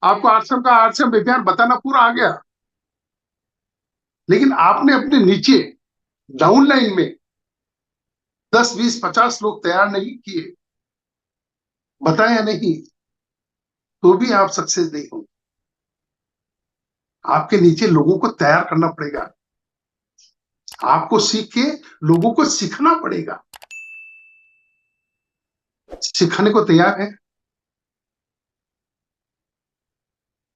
आपको आरसीएम अभियान बताना पूरा आ गया, लेकिन आपने अपने नीचे डाउन लाइन में 10, 20, 50 लोग तैयार नहीं किए, बताया नहीं, तो भी आप सक्सेस नहीं होंगे। आपके नीचे लोगों को तैयार करना पड़ेगा, आपको सीख के लोगों को सिखाना पड़ेगा। सिखाने को तैयार है?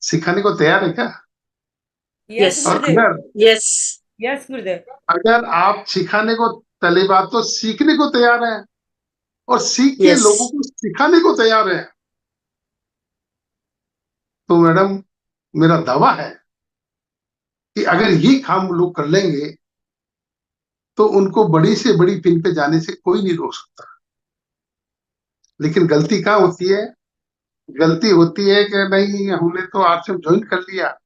सिखाने को तैयार है क्या? यस यस और गुरुदेव। यस यस गुरुदेव। अगर आप सिखाने को पहली बात तो सीखने को तैयार है और सीख के यस लोगों को सिखाने को तैयार है, तो मैडम मेरा दावा है कि अगर ये काम लोग कर लेंगे तो उनको बड़ी से बड़ी पिन पे जाने से कोई नहीं रोक सकता। लेकिन गलती कहाँ होती है? गलती होती है कि नहीं, हमने तो आरसीएम ज्वाइन कर लिया,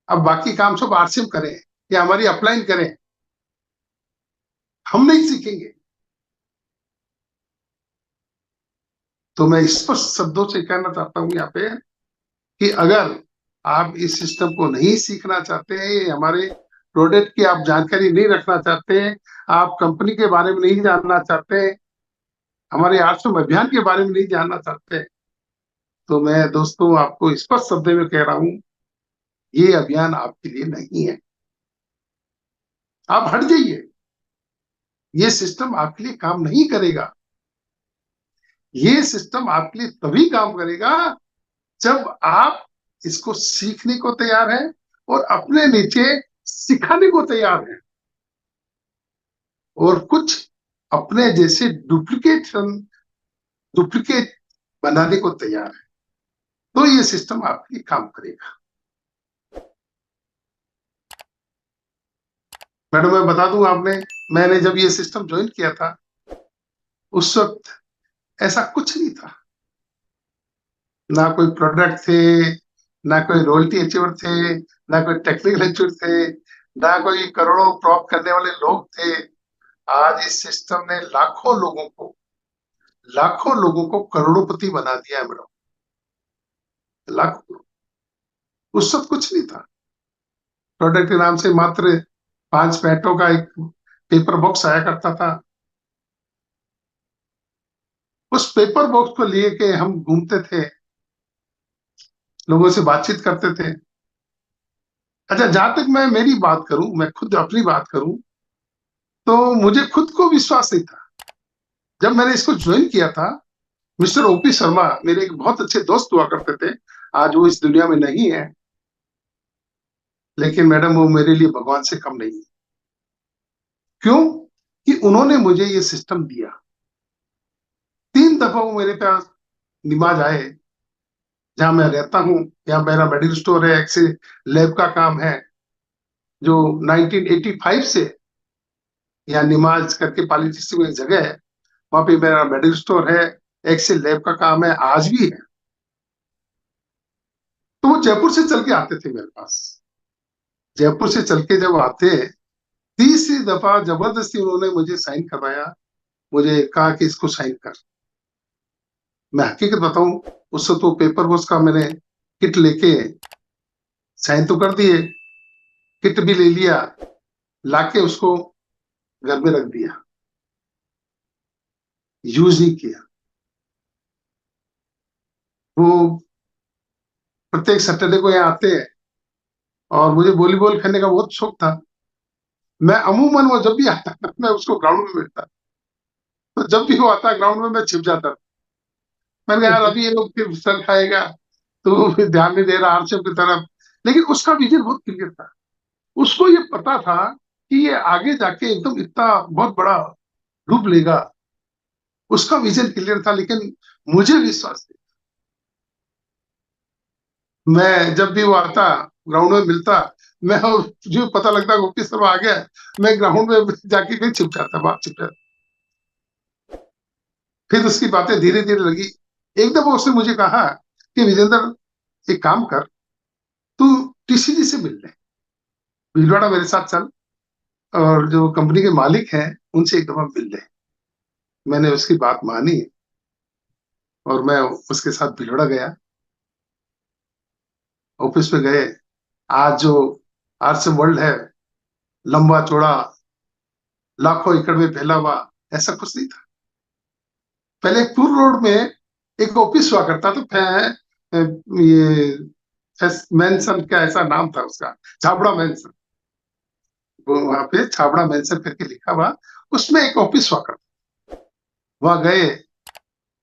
अब बाकी काम सब आरसीएम करें या हमारी अपलाइन करें, हम नहीं सीखेंगे। तो मैं स्पष्ट शब्दों से कहना चाहता हूं यहाँ पे कि अगर आप इस सिस्टम को नहीं सीखना चाहते हैं, हमारे प्रोडक्ट की आप जानकारी नहीं रखना चाहते हैं, आप कंपनी के बारे में नहीं जानना चाहते हैं, हमारे आश्रम अभियान के बारे में नहीं जानना चाहते, तो मैं दोस्तों आपको स्पष्ट शब्द में कह रहा हूं, ये अभियान आपके लिए नहीं है। आप हट जाइए, ये सिस्टम आपके लिए काम नहीं करेगा। ये सिस्टम आपके लिए तभी काम करेगा जब आप इसको सीखने को तैयार हैं और अपने नीचे सिखाने को तैयार हैं, और कुछ अपने जैसे डुप्लीकेट बनाने को तैयार है, तो ये सिस्टम आपके लिए काम करेगा। मैडम मैं बता दूं, आपने मैंने जब ये सिस्टम ज्वाइन किया था उस वक्त ऐसा कुछ नहीं था, ना कोई प्रोडक्ट थे, ना कोई रॉयल्टी अचीवर थे, ना कोई टेक्निकल अचीवर थे, ना कोई करोड़ों प्रॉप्त करने वाले लोग थे। आज इस सिस्टम ने लाखों लोगों को करोड़ों बना दिया है मैडम, लाखों। उस वक्त कुछ नहीं था, प्रोडक्ट के नाम से मात्र 5 मिनटों का एक पेपर बॉक्स आया करता था, उस पेपर बॉक्स को लिए के हम घूमते थे, लोगों से बातचीत करते थे। अच्छा, जहां तक मैं मेरी बात करूं, मैं खुद अपनी बात करूं, तो मुझे खुद को विश्वास नहीं था। जब मैंने इसको ज्वाइन किया था, मिस्टर ओपी शर्मा मेरे एक बहुत अच्छे दोस्त हुआ करते थे, आज वो इस दुनिया में नहीं है, लेकिन मैडम वो मेरे लिए भगवान से कम नहीं है। क्यों? कि उन्होंने मुझे ये सिस्टम दिया। 3 दफा वो मेरे पास निमाज आए, जहां मैं रहता हूँ, यहाँ मेरा मेडिकल स्टोर है, एक्स लैब का काम है, जो 1985 से यहाँ निमाज करके पाली डिस्ट्रिक्ट में एक जगह है, वहां पे मेरा मेडिकल स्टोर है, एक्सेल लैब का काम है, आज भी है। तो वो जयपुर से चल के आते थे मेरे पास। जयपुर से चल के जब आते, तीसरी दफा जबरदस्ती उन्होंने मुझे साइन करवाया, मुझे कहा कि इसको साइन कर। मैं हकीकत बताऊं, उससे तो पेपर वर्क का मैंने किट लेके साइन तो कर दिए, किट भी ले लिया, लाके उसको घर में रख दिया, यूज नहीं किया। वो प्रत्येक सैटरडे को यहाँ आते हैं, और मुझे वॉलीबॉल खेलने का बहुत शौक था। मैं अमूमन वो जब भी आता मैं उसको ग्राउंड में मिलता, तो जब भी वो आता ग्राउंड में मैं छिप जाता। मैंने कहा यार अभी ये लोग फिर सर खाएगा, तो फिर ध्यान नहीं दे रहा आरसीएम की तरफ। लेकिन उसका विजन बहुत क्लियर था, उसको ये पता था कि ये आगे जाके एकदम इतना बहुत बड़ा रूप लेगा, उसका विजन क्लियर था। लेकिन मुझे विश्वास नहीं, मैं जब भी वो आता ग्राउंड में मिलता, मैं जो पता लगता गोपी सर आ गया, मैं ग्राउंड में जाके फिर छिप जाता, बाहर छिप जाता। फिर उसकी बातें धीरे धीरे लगी। एक दफा उसने मुझे कहा कि विजेंद्र, एक काम कर, तू टीसीजी से मिल ले, भीलवाड़ा मेरे साथ चल, और जो कंपनी के मालिक हैं उनसे एक दफा मिल ले। मैंने उसकी बात मानी और मैं उसके साथ भीलवाड़ा गया। ऑफिस में गए। आज जो आर्ट्स वर्ल्ड है, लंबा चौड़ा, लाखों एकड़ में फैला हुआ, ऐसा कुछ नहीं था। पहले एक पूर्व रोड में एक ऑफिस हुआ करता था। ये मेंशन का ऐसा नाम था उसका, छाबड़ा मेंशन। वो वहां पे छाबड़ा मेंशन करके लिखा हुआ, उसमें एक ऑफिस हुआ करता। वहां गए,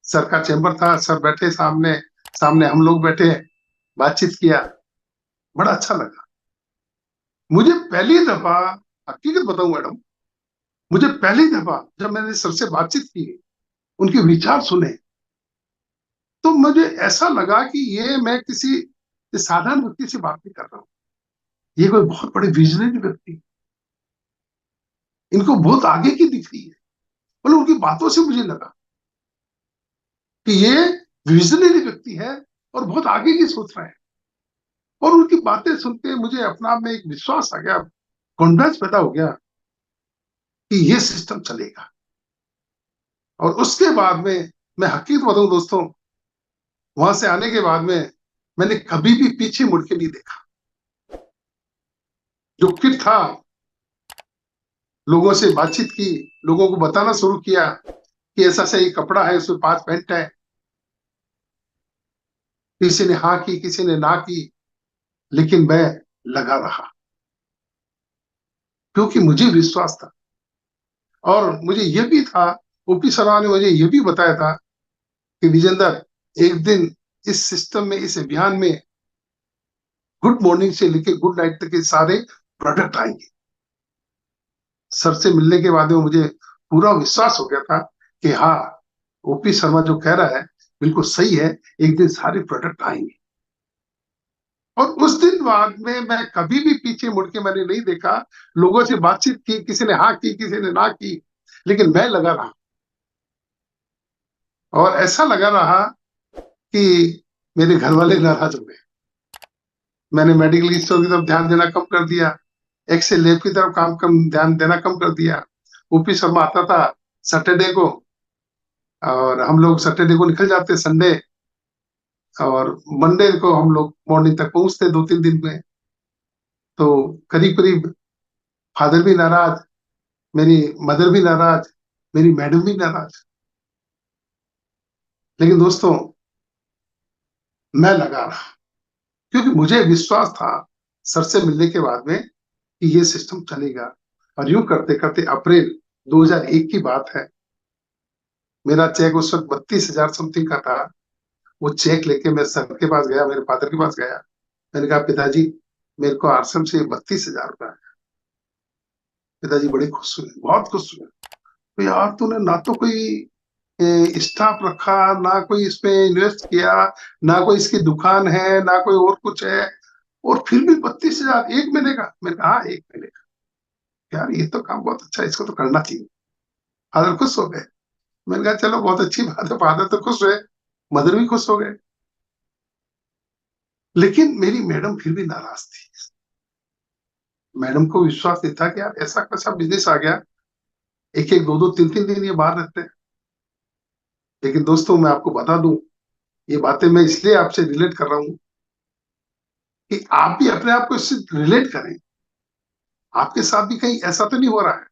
सर का चैम्बर था, सर बैठे सामने, सामने हम लोग बैठे, बातचीत किया, बड़ा अच्छा लगा। मुझे पहली दफा, हकीकत बताऊं मैडम, मुझे पहली दफा जब मैंने सर से बातचीत की, उनके विचार सुने, तो मुझे ऐसा लगा कि ये मैं किसी साधारण व्यक्ति से बात नहीं कर रहा हूँ, ये कोई बहुत बड़े विजनरी व्यक्ति, इनको बहुत आगे की दिख रही है। मतलब उनकी बातों से मुझे लगा कि ये विजनरी व्यक्ति है और बहुत आगे की सोच रहे हैं। और उनकी बातें सुन के मुझे अपना आप में एक विश्वास आ गया, कॉन्फिडेंस पैदा हो गया कि ये सिस्टम चलेगा। और उसके बाद में मैं हकीकत बताऊं दोस्तों, वहां से आने के बाद में मैंने कभी भी पीछे मुड़ के नहीं देखा। जो किट था, लोगों से बातचीत की, लोगों को बताना शुरू किया कि ऐसा सही कपड़ा है, उसमें 5 पैंट है। किसी ने हाँ की, किसी ने ना की, लेकिन मैं लगा रहा, क्योंकि मुझे विश्वास था। और मुझे यह भी था, ओपी शर्मा ने मुझे यह भी बताया था कि विजेंदर, एक दिन इस सिस्टम में, इस अभियान में गुड मॉर्निंग से लेके गुड नाइट तक के सारे प्रोडक्ट आएंगे। सर से मिलने के बाद में मुझे पूरा विश्वास हो गया था कि हाँ, ओपी शर्मा जो कह रहा है बिल्कुल सही है, एक दिन सारे प्रोडक्ट आएंगे। और उस दिन बाद में मैं कभी भी पीछे मुड़ के मैंने नहीं देखा। लोगों से बातचीत की, किसी ने हाँ की, किसी ने ना की, लेकिन मैं लगा रहा। और ऐसा लगा रहा कि मेरे घर वाले नाराज हो गए। मैंने मेडिकल स्टोर की तरफ ध्यान देना कम कर दिया, एक्सेल लैब की तरफ काम कम ध्यान देना कम कर दिया। ओपी शर्मा आता था सैटरडे को, और हम लोग सैटरडे को निकल जाते संडे, और मंडे को हम लोग मॉर्निंग तक पहुंचते 2-3 दिन में। तो करीब करीब फादर भी नाराज, मेरी मदर भी नाराज, मेरी मैडम भी नाराज। लेकिन दोस्तों, मैं लगा रहा, क्योंकि मुझे विश्वास था सर से मिलने के बाद में कि ये सिस्टम चलेगा। और यूं करते करते अप्रैल 2001 की बात है, मेरा चेक उस वक्त 32,000 समथिंग का था। वो चेक लेके मैं सर के पास गया, मेरे फादर के पास गया। मैंने कहा, पिताजी, मेरे को आश्रम से 32,000 रुपया है। पिताजी बड़े खुश हुए, बहुत खुश हुए। तो यार, तूने ना तो कोई स्टाफ रखा, ना कोई इसमें इन्वेस्ट किया, ना कोई इसकी दुकान है, ना कोई और कुछ है, और फिर भी 32,000 एक महीने का। मैंने कहा, हाँ, एक महीने का। यार, ये तो काम बहुत अच्छा है, इसको तो करना चाहिए। फादर खुश हो गए। मैंने कहा, चलो, बहुत अच्छी बात है, फादर तो खुश हुए, मदर भी खुश हो गए। लेकिन मेरी मैडम फिर भी नाराज थी। मैडम को विश्वास नहीं था कि यार, ऐसा कैसा बिजनेस आ गया, एक एक, दो दो, तीन तीन दिन ये बाहर रहते हैं। लेकिन दोस्तों, मैं आपको बता दूं, ये बातें मैं इसलिए आपसे रिलेट कर रहा हूं कि आप भी अपने आप को इससे रिलेट करें। आपके साथ भी कहीं ऐसा तो नहीं हो रहा है।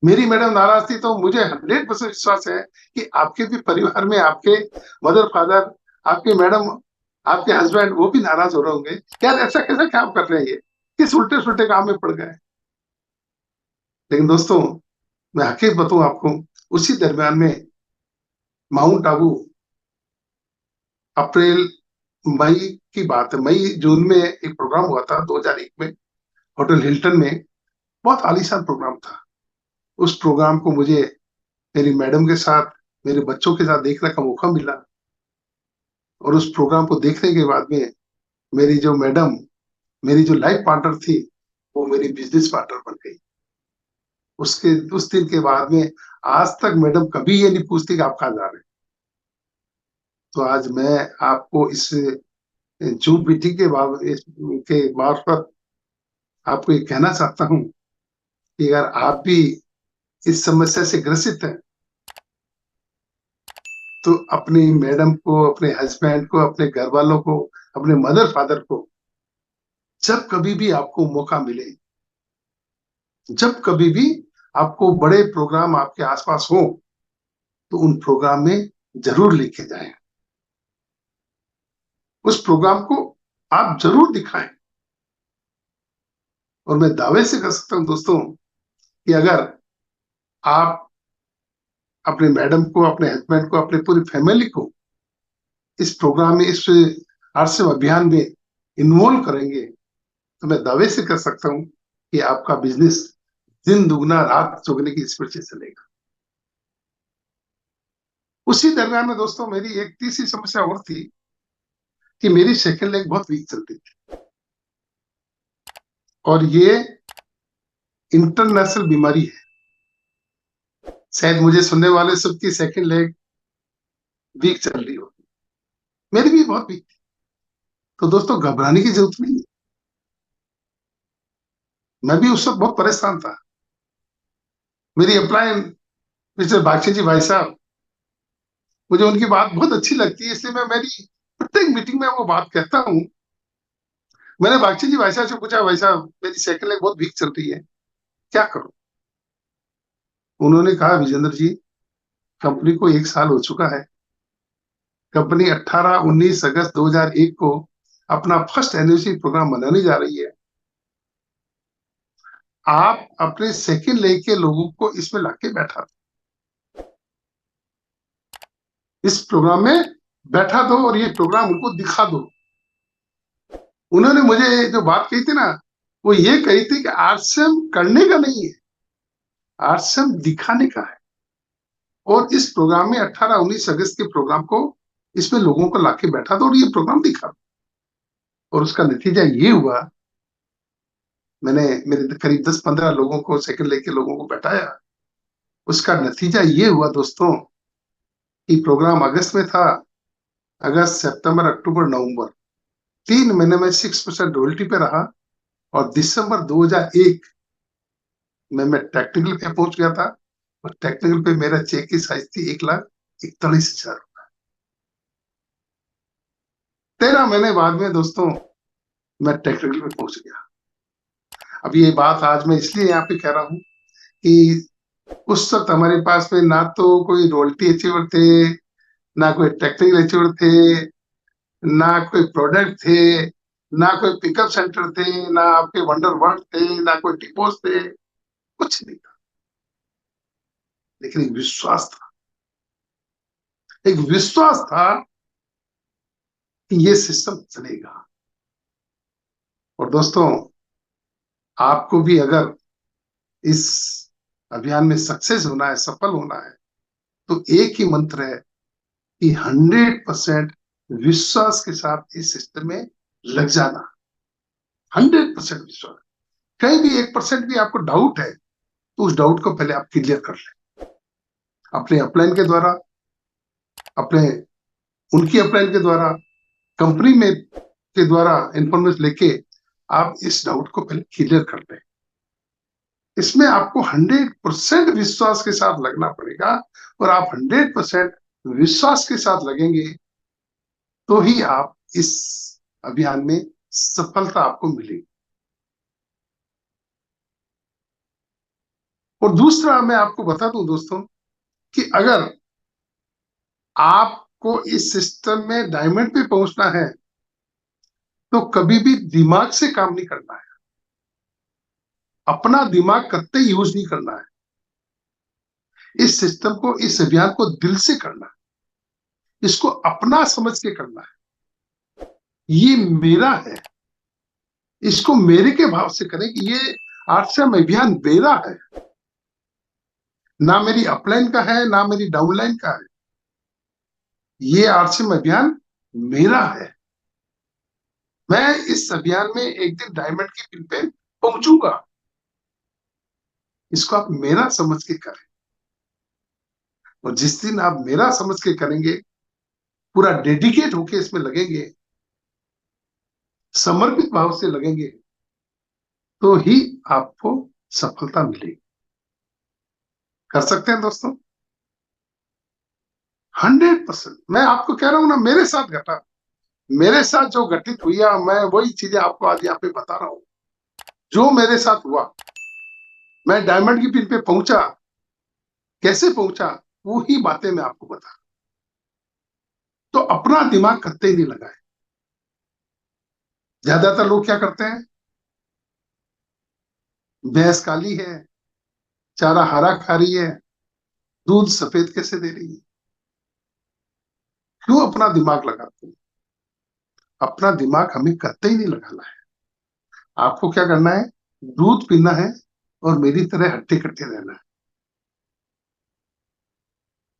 मेरी मैडम नाराज थी, तो मुझे 100% विश्वास है कि आपके भी परिवार में आपके मदर फादर, आपके मैडम, आपके हस्बैंड, वो भी नाराज हो रहे होंगे, यार ऐसा कैसा काम कर रहे हैं, ये किस उल्टे सुल्टे काम में पड़ गए। लेकिन दोस्तों, मैं हकीकत बताऊं आपको, उसी दरमियान में माउंट आबू, अप्रैल मई की बात है, मई जून में एक प्रोग्राम हुआ था 2001 में, होटल हिल्टन में। बहुत आलीशान प्रोग्राम था। उस प्रोग्राम को मुझे मेरी मैडम के साथ, मेरे बच्चों के साथ देखने का मौका मिला। और उस प्रोग्राम को देखने के बाद में मेरी जो मैडम, मेरी जो लाइफ पार्टनर थी, वो मेरी बिजनेस पार्टनर बन गई। उसके उस दिन के बाद में आज तक मैडम कभी ये नहीं पूछती कि आप कहाँ जा रहे हैं। तो आज मैं आपको इस जूम मीटिंग के मार्फत आपको ये कहना चाहता हूँ कि अगर आप भी इस समस्या से ग्रसित हैं, तो अपनी मैडम को, अपने हस्बैंड को, अपने घर वालों को, अपने मदर फादर को जब कभी भी आपको मौका मिले, जब कभी भी आपको बड़े प्रोग्राम आपके आसपास हो, तो उन प्रोग्राम में जरूर लेके जाएं। उस प्रोग्राम को आप जरूर दिखाएं। और मैं दावे से कह सकता हूं दोस्तों कि अगर आप अपने मैडम को, अपने हस्बैंड को, अपने पूरी फैमिली को इस प्रोग्राम में, इस आरसीएम अभियान में इन्वॉल्व करेंगे, तो मैं दावे से कह सकता हूं कि आपका बिजनेस दिन दुगना रात चौगने की स्पीड से चलेगा। उसी दरम्यान में दोस्तों मेरी एक तीसरी समस्या और थी कि मेरी सेकंड लेग बहुत वीक चलती थी। और ये इंटरनेशनल बीमारी है। शायद मुझे सुनने वाले सबकी सेकंड लेग वीक चल रही हो, मेरी भी बहुत वीक थी। तो दोस्तों घबराने की जरूरत नहीं है। मैं भी उस वक्त बहुत परेशान था। मेरी अपलाइन मिस्टर बागची जी भाई साहब, मुझे उनकी बात बहुत अच्छी लगती है, इसलिए मैं मेरी प्रत्येक मीटिंग में वो बात कहता हूँ। मैंने बागची जी भाई साहब से पूछा, भाई साहब मेरी सेकंड लेग बहुत वीक चल रही है, क्या करूं? उन्होंने कहा, विजेंद्र जी कंपनी को 1 साल हो चुका है। कंपनी 18-19 अगस्त 2001 को अपना फर्स्ट एनिवर्सरी प्रोग्राम मनाने जा रही है। आप अपने सेकंड लेग के लोगों को इसमें लाके बैठा दो, इस प्रोग्राम में बैठा दो और ये प्रोग्राम उनको दिखा दो। उन्होंने मुझे जो बात कही थी ना, वो ये कही थी कि आरसीएम करने का नहीं है, आरसीएम दिखाने का है। और इस प्रोग्राम में 18-19 अगस्त के प्रोग्राम को इसमें लोगों को लाके बैठा दो और ये प्रोग्राम दिखा दो। और उसका नतीजा ये हुआ, मैंने मेरे करीब 10-15 लोगों को, सेकंड लेग के लोगों को बैठाया। उसका नतीजा ये हुआ दोस्तों कि प्रोग्राम अगस्त में था। अगस्त, सितंबर, अक्टूबर, नवंबर 3 महीने में 6% रॉयल्टी पे रहा। और दिसंबर 2001 में मैं टेक्निकल पे पहुंच गया था। और टेक्निकल पे मेरा चेक की साइज थी 1,41,000। 13 महीने बाद में दोस्तों मैं टेक्निकल पे पहुंच गया। अब ये बात आज मैं इसलिए यहाँ पे कह रहा हूँ कि उस वक्त हमारे पास में ना तो कोई रॉयल्टी अचीवर थे, ना कोई टेक्निकल अचीवर थे, ना कोई प्रोडक्ट थे, ना कोई पिकअप सेंटर थे, ना आपके वंडर वर्ल्ड थे, ना कोई डिपोज थे, कुछ नहीं था। लेकिन एक विश्वास था, एक विश्वास था कि ये सिस्टम चलेगा। और दोस्तों आपको भी अगर इस अभियान में सक्सेस होना है, सफल होना है, तो एक ही मंत्र है कि 100% विश्वास के साथ इस सिस्टम में लग जाना। 100% विश्वास। कहीं भी 1% भी आपको डाउट है, तो उस डाउट को पहले आप क्लियर कर लें, अपने अपलाइन के द्वारा, अपने उनकी अपलाइन के द्वारा, कंपनी में के द्वारा इंफॉर्मेशन लेके आप इस डाउट को पहले क्लियर कर लें। इसमें आपको 100% विश्वास के साथ लगना पड़ेगा। और आप 100% विश्वास के साथ लगेंगे तो ही आप इस अभियान में सफलता आपको मिलेगी। और दूसरा मैं आपको बता दूं दोस्तों कि अगर आपको इस सिस्टम में डायमंड पे पहुंचना है, तो कभी भी दिमाग से काम नहीं करना है। अपना दिमाग कतई यूज नहीं करना है। इस सिस्टम को, इस अभियान को दिल से करना है। इसको अपना समझ के करना है। ये मेरा है, इसको मेरे के भाव से करें कि ये आरसीएम अभियान मेरा है, ना मेरी अपलाइन का है, ना मेरी डाउनलाइन का है। ये आरसीएम अभियान मेरा है। मैं इस अभियान में एक दिन डायमंड की पिन पे पहुंचूंगा। इसको आप मेरा समझ के करें। और जिस दिन आप मेरा समझ के करेंगे, पूरा डेडिकेट होके इसमें लगेंगे, समर्पित भाव से लगेंगे, तो ही आपको सफलता मिलेगी। कर सकते हैं दोस्तों? 100%। मैं आपको कह रहा हूं ना, मेरे साथ घटा, मेरे साथ जो घटित हुई है, मैं वही चीजें आपको आज यहाँ पे बता रहा हूं जो मेरे साथ हुआ। मैं डायमंड की पिन पे पहुंचा, कैसे पहुंचा, वो ही बातें मैं आपको बता। तो अपना दिमाग कतई नहीं लगाए। ज्यादातर लोग क्या करते हैं, भैंस काली है, चारा हरा खा रही है, दूध सफेद कैसे दे रही है। क्यों अपना दिमाग लगाते हैं? अपना दिमाग हमें कतई नहीं लगाना है। आपको क्या करना है, दूध पीना है और मेरी तरह हट्टे कट्टे रहना है।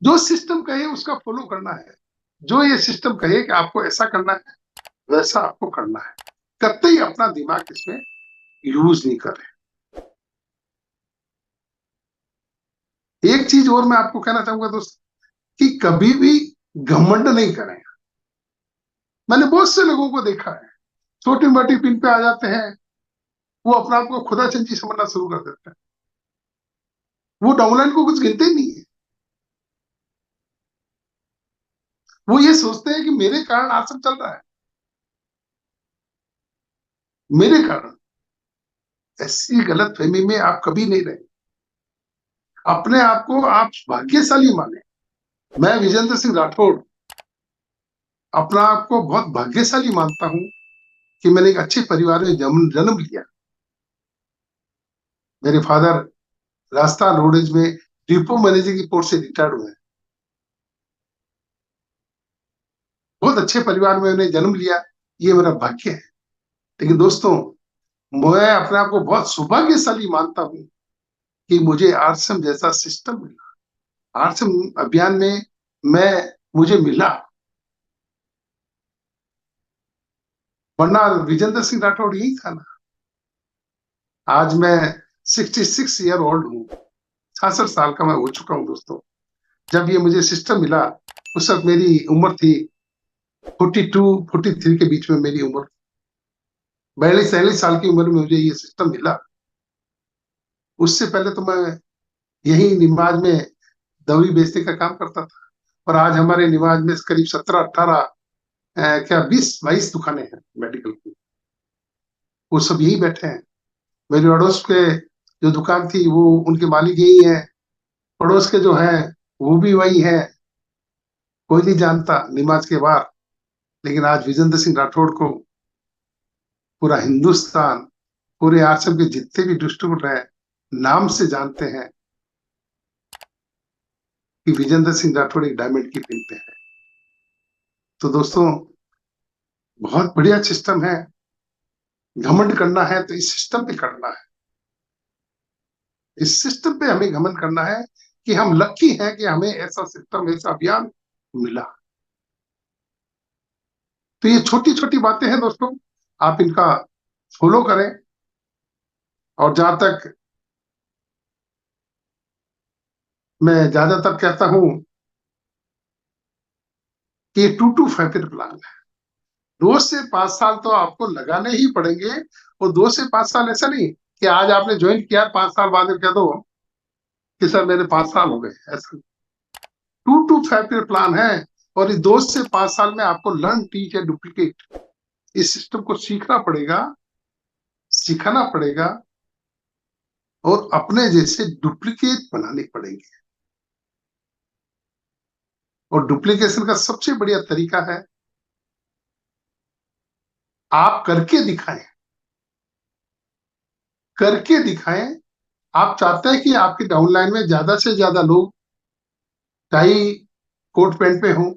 जो सिस्टम कहे उसका फॉलो करना है। जो ये सिस्टम कहे कि आपको ऐसा करना है, वैसा आपको करना है। कतई अपना दिमाग इसमें यूज नहीं करें। एक चीज और मैं आपको कहना चाहूंगा दोस्त, कि कभी भी घमंड नहीं करें। मैंने बहुत से लोगों को देखा है, छोटी मोटी पिन पे आ जाते हैं, वो अपने आप को खुदा चंची समझना शुरू कर देते हैं। वो डाउनलाइन को कुछ गिनते ही नहीं है। वो ये सोचते हैं कि मेरे कारण आश्रम चल रहा है, मेरे कारण। ऐसी गलत फहमी में आप कभी नहीं रहे। अपने आप को आप भाग्यशाली माने। मैं विजेंद्र सिंह राठौड़ अपना आप को बहुत भाग्यशाली मानता हूं कि मैंने एक अच्छे परिवार में जन्म लिया। मेरे फादर राजस्थान रोडवेज में डिपो मैनेजर की पोस्ट से रिटायर्ड हुए हैं। बहुत अच्छे परिवार में मैंने जन्म लिया, ये मेरा भाग्य है। लेकिन दोस्तों, मैं अपने आप को बहुत सौभाग्यशाली मानता हूं कि मुझे आरएसएम जैसा सिस्टम मिला। आरएसएम अभियान में मैं मुझे मिला, वरना विजेंद्र सिंह राठौड़ यही था ना। आज मैं 66 ईयर ओल्ड हूँ, 66 साल का मैं हो चुका हूँ दोस्तों। जब ये मुझे सिस्टम मिला, उस वक्त मेरी उम्र थी 42 43 के बीच में मेरी उम्र। 42 43 साल की उम्र में मुझे ये सिस्टम मिला। उससे पहले तो मैं यही निमाज में दवाई बेचने का काम करता था। और आज हमारे निमाज में करीब 17 18 क्या 20 22 दुकानें हैं मेडिकल की। वो सब यही बैठे हैं। मेरे अड़ोस के जो दुकान थी, वो उनके मालिक यही है। पड़ोस के जो है, वो भी वही है। कोई नहीं जानता निमाज के बाद। लेकिन आज विजेंद्र सिंह राठौड़ को पूरा हिंदुस्तान, पूरे आश्रम के जितने भी डिस्ट्रीब्यूटर हैं, नाम से जानते हैं कि विजेंद्र सिंह राठौड़ एक डायमंड की पिन पे है। तो दोस्तों, बहुत बढ़िया सिस्टम है। घमंड करना है तो इस सिस्टम पे करना है। इस सिस्टम पे हमें घमंड करना है कि हम लकी हैं कि हमें ऐसा सिस्टम, ऐसा अभियान मिला। तो ये छोटी छोटी बातें हैं दोस्तों, आप इनका फॉलो करें। और जहां तक मैं ज्यादातर कहता हूं कि 2 to 5 ईयर प्लान है। 2 से 5 साल तो आपको लगाने ही पड़ेंगे। और 2 से 5 साल ऐसा नहीं कि आज आपने ज्वाइन किया, 5 साल बाद में कह दो कि सर मेरे 5 साल हो गए, ऐसा। 2 to 5 ईयर प्लान है। और इस 2 से 5 साल में आपको लर्न, टीच एंड डुप्लीकेट, इस सिस्टम को सीखना पड़ेगा, सिखाना पड़ेगा, और अपने जैसे डुप्लीकेट बनाने पड़ेंगे। और डुप्लीकेशन का सबसे बढ़िया तरीका है, आप करके दिखाएं। करके दिखाएं। आप चाहते हैं कि आपकी डाउनलाइन में ज्यादा से ज्यादा लोग टाई कोट पैंट पे हों,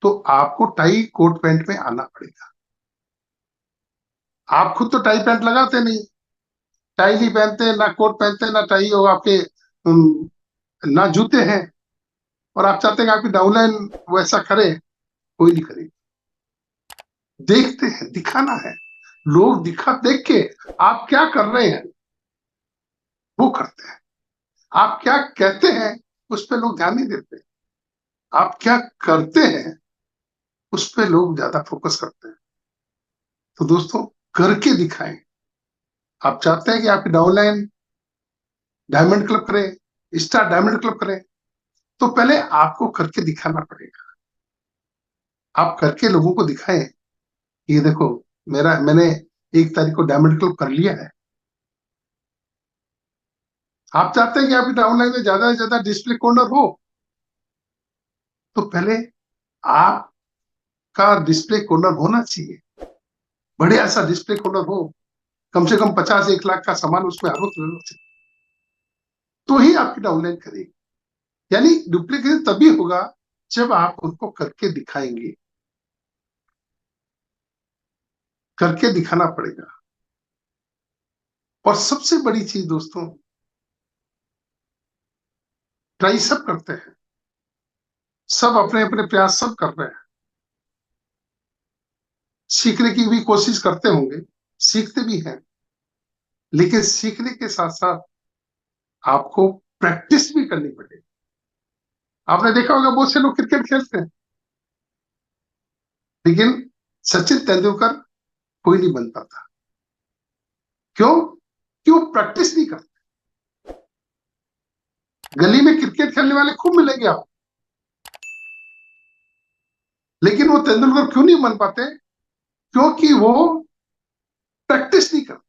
तो आपको टाई कोट पैंट में आना पड़ेगा। आप खुद तो टाई पैंट लगाते नहीं, टाई नहीं पहनते, ना कोट पहनते, ना टाई हो आपके, ना जूते हैं। और आप चाहते हैं कि आपकी डाउनलाइन वैसा करे, कोई नहीं करेगा। देखते हैं, दिखाना है। लोग दिखा देख के आप क्या कर रहे हैं वो करते हैं। आप क्या कहते हैं उस पर लोग ध्यान नहीं देते। आप क्या करते हैं उस पर लोग ज्यादा फोकस करते हैं। तो दोस्तों, करके दिखाएं। आप चाहते हैं कि आपकी डाउनलाइन डायमंड क्लब करे, स्टार डायमंड क्लब करे, तो पहले आपको करके दिखाना पड़ेगा। आप करके लोगों को दिखाएं, ये देखो मैंने 1 तारीख को डायमंड क्लब कर लिया है। आप चाहते हैं कि आपकी डाउनलाइन में ज्यादा से ज्यादा डिस्प्ले कॉर्नर हो, तो पहले आपका डिस्प्ले कॉर्नर होना चाहिए, बढ़िया सा डिस्प्ले कॉर्नर हो, कम से कम 50-1 लाख का सामान उसमें आरोप रहना चाहिए, तो ही आपकी डाउनलाइन करेगी। यानी डुप्लीकेशन तभी होगा जब आप उनको करके दिखाएंगे, करके दिखाना पड़ेगा। और सबसे बड़ी चीज दोस्तों, ट्राई सब करते हैं, सब अपने अपने प्रयास सब कर रहे हैं, सीखने की भी कोशिश करते होंगे, सीखते भी हैं, लेकिन सीखने के साथ साथ आपको प्रैक्टिस भी करनी पड़ेगी। आपने देखा होगा बहुत से लोग क्रिकेट खेलते हैं, लेकिन सचिन तेंदुलकर कोई नहीं बन पाता। क्यों? क्यों? प्रैक्टिस नहीं करते। गली में क्रिकेट खेलने वाले खूब मिलेंगे आप, लेकिन वो तेंदुलकर क्यों नहीं बन पाते? क्योंकि वो प्रैक्टिस नहीं करते।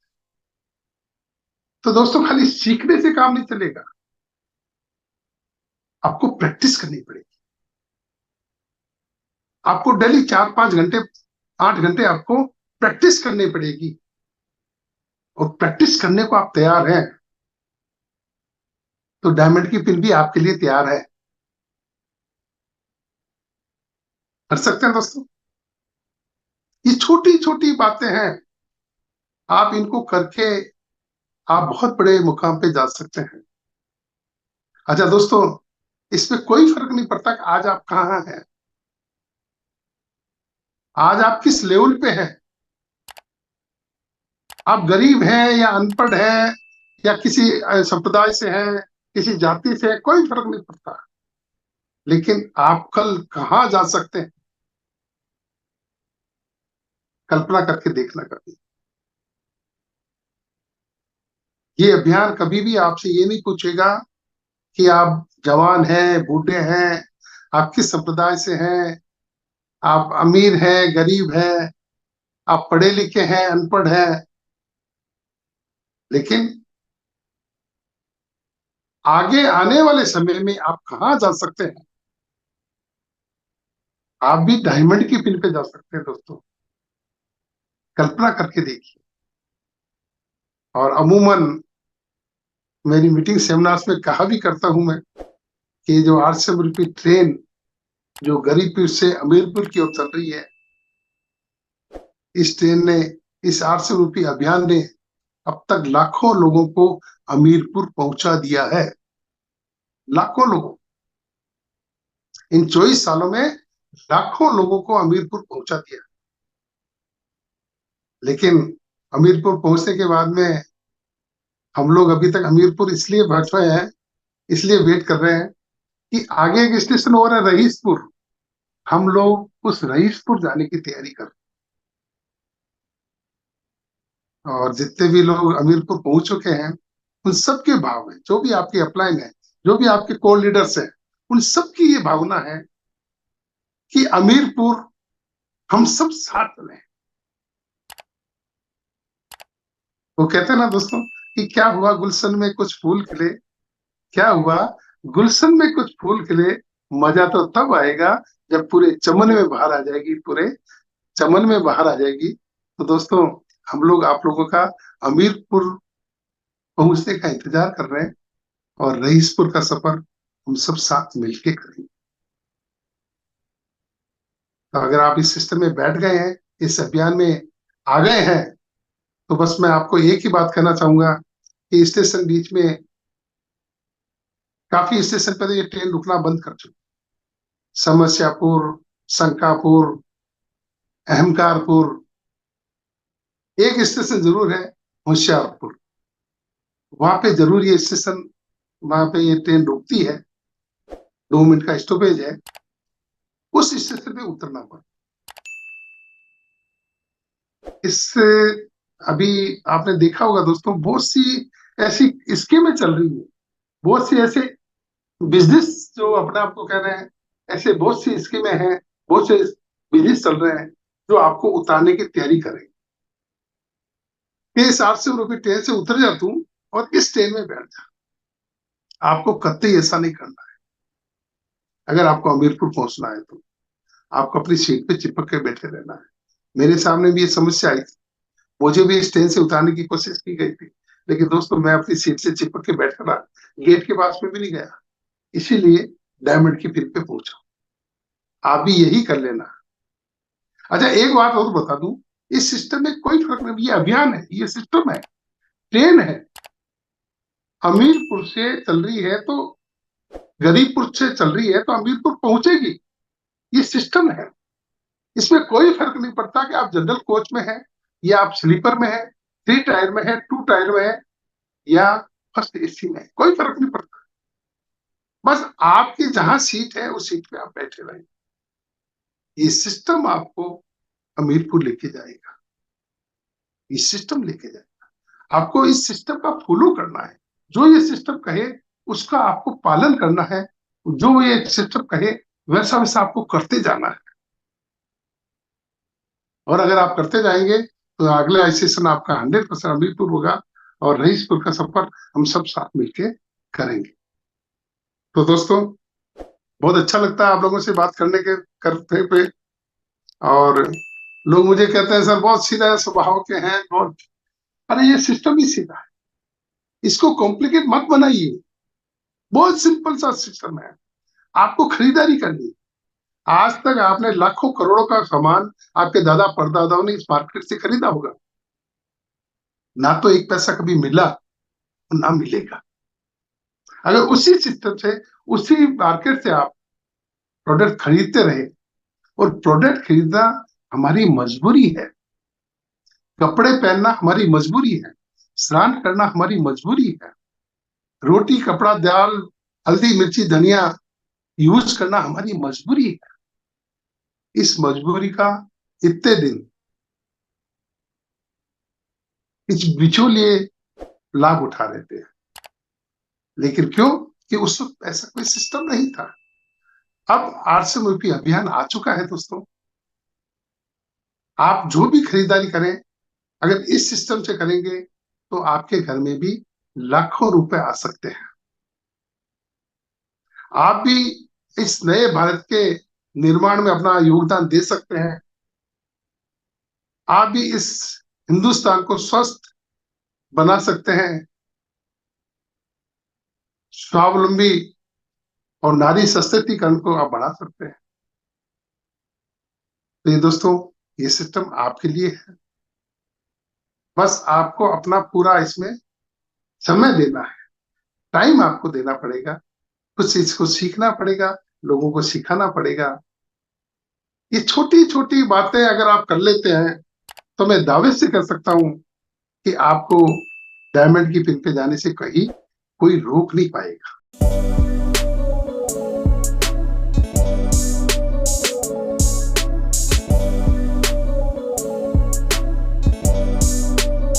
तो दोस्तों, खाली सीखने से काम नहीं चलेगा, आपको प्रैक्टिस करनी पड़ेगी। आपको डेली 4-5 घंटे, 8 घंटे आपको प्रैक्टिस करनी पड़ेगी। और प्रैक्टिस करने को आप तैयार हैं, तो डायमंड की पिन भी आपके लिए तैयार है। कर सकते हैं दोस्तों। ये छोटी छोटी बातें हैं, आप इनको करके आप बहुत बड़े मुकाम पे जा सकते हैं। अच्छा दोस्तों, इसमें कोई फर्क नहीं पड़ता कि आज आप कहाँ हैं, आज आप किस लेवल पे हैं। आप गरीब हैं या अनपढ़ हैं, या किसी संप्रदाय से हैं, किसी जाति से हैं, कोई फर्क नहीं पड़ता। लेकिन आप कल कहाँ जा सकते हैं, कल्पना करके देखना कभी। ये अभियान कभी भी आपसे ये नहीं पूछेगा कि आप जवान हैं, बूढ़े हैं, आप किस संप्रदाय से हैं, आप अमीर हैं, गरीब हैं, आप पढ़े लिखे हैं, अनपढ़ हैं। लेकिन आगे आने वाले समय में आप कहाँ जा सकते हैं, आप भी डायमंड की पिन पे जा सकते हैं दोस्तों। कल्पना करके देखिए। और अमूमन मेरी मीटिंग सेमिनार्स में कहा भी करता हूं मैं कि जो 800 रुपये ट्रेन जो गरीबपुर से अमीरपुर की ओर चल रही है, इस ट्रेन ने, इस 800 रुपये अभियान ने अब तक लाखों लोगों को अमीरपुर पहुंचा दिया है। लाखों लोगों, इन 24 सालों में लाखों लोगों को अमीरपुर पहुंचा दिया। लेकिन अमीरपुर पहुंचने के बाद में हम लोग अभी तक अमीरपुर इसलिए बैठे हैं, इसलिए वेट कर रहे हैं कि आगे एक स्टेशन और है रईसपुर। हम लोग उस रईसपुर जाने की तैयारी कर रहे हैं। और जितने भी लोग अमीरपुर पहुंच चुके हैं, उन सबके भाव है, जो भी आपके अपलाइन है, जो भी आपके कोर लीडर्स हैं, उन सबकी ये भावना है कि अमीरपुर हम सब साथ में। वो कहते हैं ना दोस्तों कि क्या हुआ गुलशन में कुछ फूल खिले, क्या हुआ गुलशन में कुछ फूल खिले, मजा तो तब आएगा जब पूरे चमन में बाहर आ जाएगी, पूरे चमन में बाहर आ जाएगी। तो दोस्तों, हम लोग आप लोगों का अमीरपुर पहुंचने का इंतजार कर रहे हैं, और रईसपुर का सफर हम सब साथ मिलके करेंगे। तो अगर आप इस सिस्टम में बैठ गए हैं, इस अभियान में आ गए हैं, तो बस मैं आपको एक ही बात कहना चाहूंगा कि स्टेशन बीच में, काफी स्टेशन पर ये ट्रेन रुकना बंद कर चुकी। समस्यापुर, शंकापुर, अहमकारपुर, एक स्टेशन जरूर है होशियारपुर, वहां पे जरूर ये स्टेशन, वहां पे ये ट्रेन रुकती है, 2 मिनट का स्टॉपेज है, उस स्टेशन पे उतरना पड़ा। इससे अभी आपने देखा होगा दोस्तों, बहुत सी ऐसी स्कीमें चल रही है, बहुत सी ऐसे बिजनेस जो अपने आप को कह रहे हैं, ऐसे बहुत सी स्कीमें हैं, बहुत से बिजनेस चल रहे हैं जो आपको उतारने की तैयारी करेंगे। इस 800 रुपये ट्रेन से उतर जा तू और इस ट्रेन में बैठ जा। आपको कतई ऐसा नहीं करना है। अगर आपको हमीरपुर पहुंचना है तो आपको अपनी सीट पे चिपक के बैठे रहना है। मेरे सामने भी ये समस्या आई थी, मुझे भी इस ट्रेन से उतारने की कोशिश की गई थी, लेकिन दोस्तों मैं अपनी सीट से चिपक के बैठा रहा, गेट के पास में भी नहीं गया, इसीलिए डायमंड की फिर पे पहुंचा। आप भी यही कर लेना। अच्छा, एक बात और बता दूं, इस सिस्टम में कोई फर्क नहीं, ये अभियान है, ये सिस्टम है, ट्रेन है। हमीरपुर से चल रही है तो गरीबपुर से चल रही है तो हमीरपुर पहुंचेगी, ये सिस्टम है। इसमें कोई फर्क नहीं पड़ता कि आप जनरल कोच में है या आप स्लीपर में है, 3 टायर में है, 2 टायर में है या फर्स्ट एसी में है, कोई फर्क नहीं पड़ता। बस आपकी जहां सीट है उस सीट पे आप बैठे रहें। ये सिस्टम आपको हमीरपुर लेके जाएगा, ये सिस्टम लेके जाएगा। आपको इस सिस्टम का फॉलो करना है, जो ये सिस्टम कहे उसका आपको पालन करना है, जो ये सिस्टम कहे वैसा वैसा आपको करते जाना है। और अगर आप करते जाएंगे तो अगला सेशन आपका 100% हमीरपुर होगा और रईसपुर का सफर हम सब साथ मिलके करेंगे। तो दोस्तों, बहुत अच्छा लगता है आप लोगों से बात करते पे। और लोग मुझे कहते हैं सर बहुत सीधा स्वभाव के हैं, बहुत। अरे ये सिस्टम ही सीधा है, इसको कॉम्प्लिकेट मत बनाइए, बहुत सिंपल सा सिस्टम है। आपको खरीदारी करनी है। आज तक आपने लाखों करोड़ों का सामान आपके दादा परदादाओं ने इस मार्केट से खरीदा होगा, ना तो एक पैसा कभी मिला ना मिलेगा। अगर उसी सिस्टम से, उसी मार्केट से आप प्रोडक्ट खरीदते रहे, और प्रोडक्ट खरीदना हमारी मजबूरी है, कपड़े पहनना हमारी मजबूरी है, स्नान करना हमारी मजबूरी है, रोटी कपड़ा दाल हल्दी मिर्ची धनिया यूज करना हमारी मजबूरी है। इस मजबूरी का इतने दिन इस बिचौलिए लाभ उठा रहे थे, लेकिन क्यों? कि उस वक्त ऐसा कोई सिस्टम नहीं था। अब RCMP अभियान आ चुका है दोस्तों। आप जो भी खरीदारी करें, अगर इस सिस्टम से करेंगे तो आपके घर में भी लाखों रुपए आ सकते हैं। आप भी इस नए भारत के निर्माण में अपना योगदान दे सकते हैं। आप भी इस हिंदुस्तान को स्वस्थ बना सकते हैं, स्वावलंबी और नारी सशक्तिकरण को आप बढ़ा सकते हैं। तो ये दोस्तों, ये सिस्टम आपके लिए है। बस आपको अपना पूरा इसमें समय देना है, टाइम आपको देना पड़ेगा, कुछ चीज को सीखना पड़ेगा, लोगों को सिखाना पड़ेगा। ये छोटी छोटी बातें अगर आप कर लेते हैं तो मैं दावे से कर सकता हूं कि आपको डायमंड की पिन पे जाने से कहीं कोई रोक नहीं पाएगा।